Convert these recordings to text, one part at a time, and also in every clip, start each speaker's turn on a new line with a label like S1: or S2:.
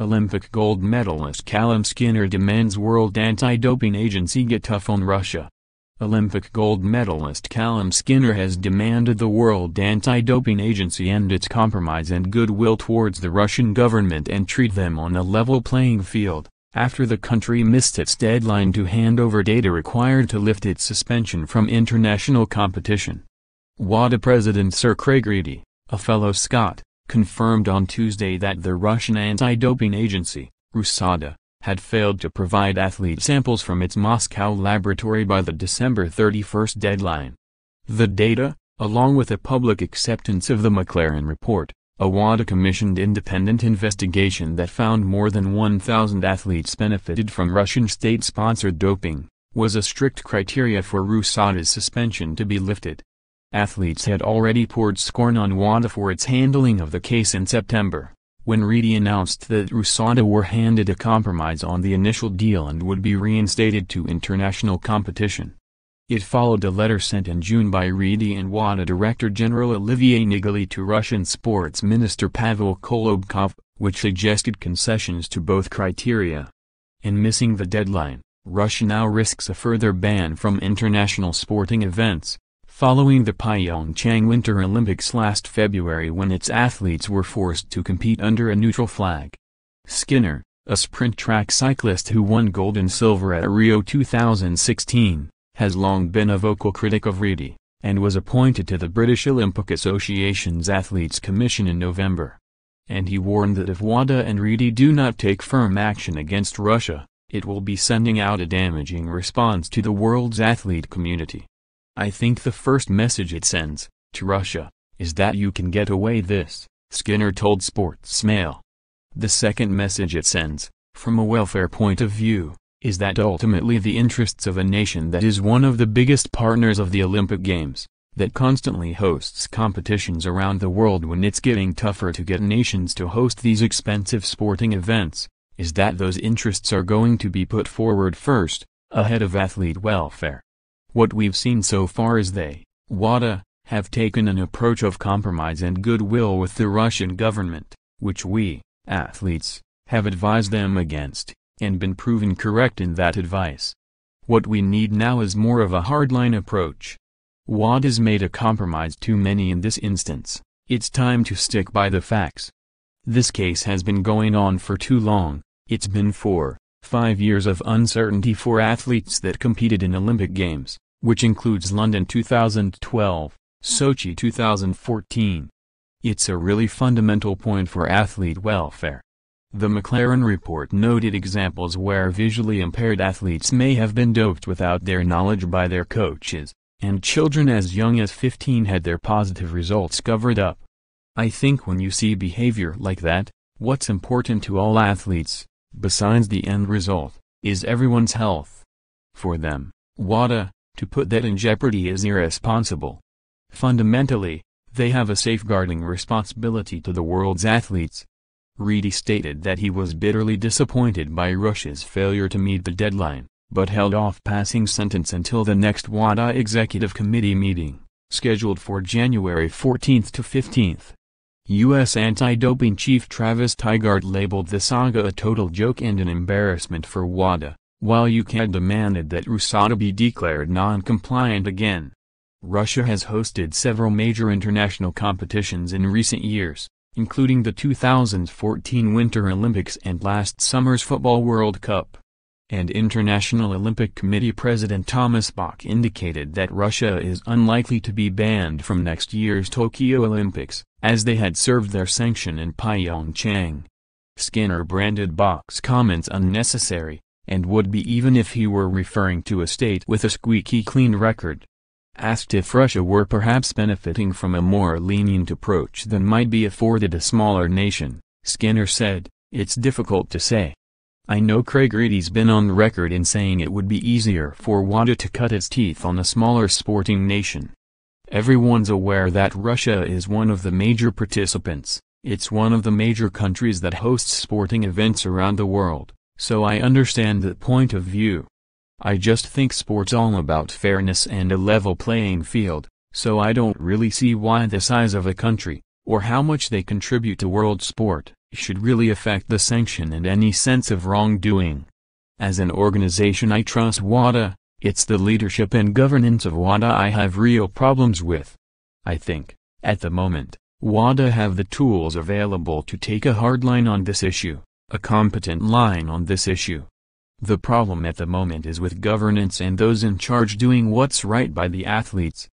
S1: Olympic gold medalist Callum Skinner demands World Anti-Doping Agency get tough on Russia. Olympic gold medalist Callum Skinner has demanded the World Anti-Doping Agency end its compromise and goodwill towards the Russian government and treat them on a level playing field, after the country missed its deadline to hand over data required to lift its suspension from international competition. WADA President Sir Craig Reedie, a fellow Scot, confirmed on Tuesday that the Russian anti-doping agency, RUSADA, had failed to provide athlete samples from its Moscow laboratory by the December 31 deadline. The data, along with a public acceptance of the McLaren report, a WADA-commissioned independent investigation that found more than 1,000 athletes benefited from Russian state-sponsored doping, was a strict criteria for RUSADA's suspension to be lifted. Athletes had already poured scorn on WADA for its handling of the case in September, when Reedie announced that RUSADA were handed a compromise on the initial deal and would be reinstated to international competition. It followed a letter sent in June by Reedie and WADA Director General Olivier Niggli to Russian Sports Minister Pavel Kolobkov, which suggested concessions to both criteria. In missing the deadline, Russia now risks a further ban from international sporting events, following the PyeongChang Winter Olympics last February when its athletes were forced to compete under a neutral flag. Skinner, a sprint track cyclist who won gold and silver at Rio 2016, has long been a vocal critic of Reedie, and was appointed to the British Olympic Association's Athletes Commission in November. And he warned that if WADA and Reedie do not take firm action against Russia, it will be sending out a damaging response to the world's athlete community. I think the first message it sends, to Russia, is that you can get away this, Skinner told Sportsmail. The second message it sends, from a welfare point of view, is that ultimately the interests of a nation that is one of the biggest partners of the Olympic Games, that constantly hosts competitions around the world when it's getting tougher to get nations to host these expensive sporting events, is that those interests are going to be put forward first, ahead of athlete welfare. What we've seen so far is they, WADA, have taken an approach of compromise and goodwill with the Russian government, which we, athletes, have advised them against, and been proven correct in that advice. What we need now is more of a hardline approach. WADA's made a compromise too many in this instance. It's time to stick by the facts. This case has been going on for too long. It's been 4-5 years of uncertainty for athletes that competed in Olympic Games, which includes London 2012, Sochi 2014. It's a really fundamental point for athlete welfare. The McLaren report noted examples where visually impaired athletes may have been doped without their knowledge by their coaches, and children as young as 15 had their positive results covered up. I think when you see behavior like that, what's important to all athletes, besides the end result, is everyone's health. For them, WADA, to put that in jeopardy is irresponsible. Fundamentally, they have a safeguarding responsibility to the world's athletes. Reedie stated that he was bitterly disappointed by Russia's failure to meet the deadline, but held off passing sentence until the next WADA Executive Committee meeting, scheduled for January 14 to 15. U.S. anti-doping chief Travis Tygart labeled the saga a total joke and an embarrassment for WADA, while UK demanded that RUSADA be declared non-compliant again. Russia has hosted several major international competitions in recent years, including the 2014 Winter Olympics and last summer's Football World Cup. And International Olympic Committee President Thomas Bach indicated that Russia is unlikely to be banned from next year's Tokyo Olympics, as they had served their sanction in PyeongChang. Skinner branded Bach's comments unnecessary, and would be even if he were referring to a state with a squeaky clean record. Asked if Russia were perhaps benefiting from a more lenient approach than might be afforded a smaller nation, Skinner said, "It's difficult to say. I know Craig Reedie's been on record in saying it would be easier for WADA to cut its teeth on a smaller sporting nation. Everyone's aware that Russia is one of the major participants, it's one of the major countries that hosts sporting events around the world, so I understand that point of view. I just think sport's all about fairness and a level playing field, so I don't really see why the size of a country, or how much they contribute to world sport, should really affect the sanction and any sense of wrongdoing. As an organization I trust WADA, it's the leadership and governance of WADA I have real problems with. I think, at the moment, WADA have the tools available to take a hard line on this issue, a competent line on this issue. The problem at the moment is with governance and those in charge doing what's right by the athletes.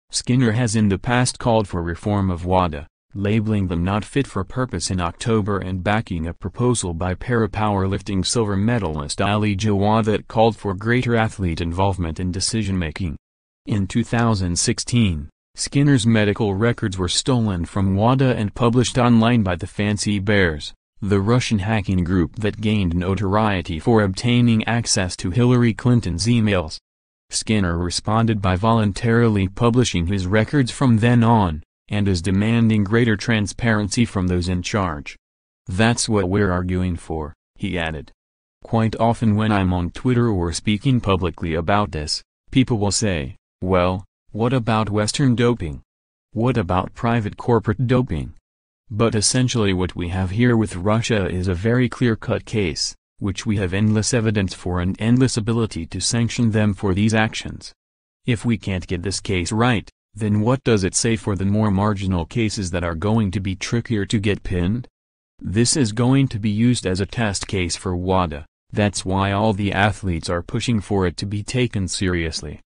S1: Skinner has in the past called for reform of WADA, labeling them not fit for purpose in October and backing a proposal by para-powerlifting silver medalist Olivier Niggli that called for greater athlete involvement in decision-making. In 2016, Skinner's medical records were stolen from WADA and published online by the Fancy Bears, the Russian hacking group that gained notoriety for obtaining access to Hillary Clinton's emails. Skinner responded by voluntarily publishing his records from then on, and is demanding greater transparency from those in charge. That's what we're arguing for, he added. Quite often when I'm on Twitter or speaking publicly about this, people will say, well, what about Western doping? What about private corporate doping? But essentially what we have here with Russia is a very clear-cut case, which we have endless evidence for and endless ability to sanction them for these actions. If we can't get this case right, then what does it say for the more marginal cases that are going to be trickier to get pinned? This is going to be used as a test case for WADA, that's why all the athletes are pushing for it to be taken seriously.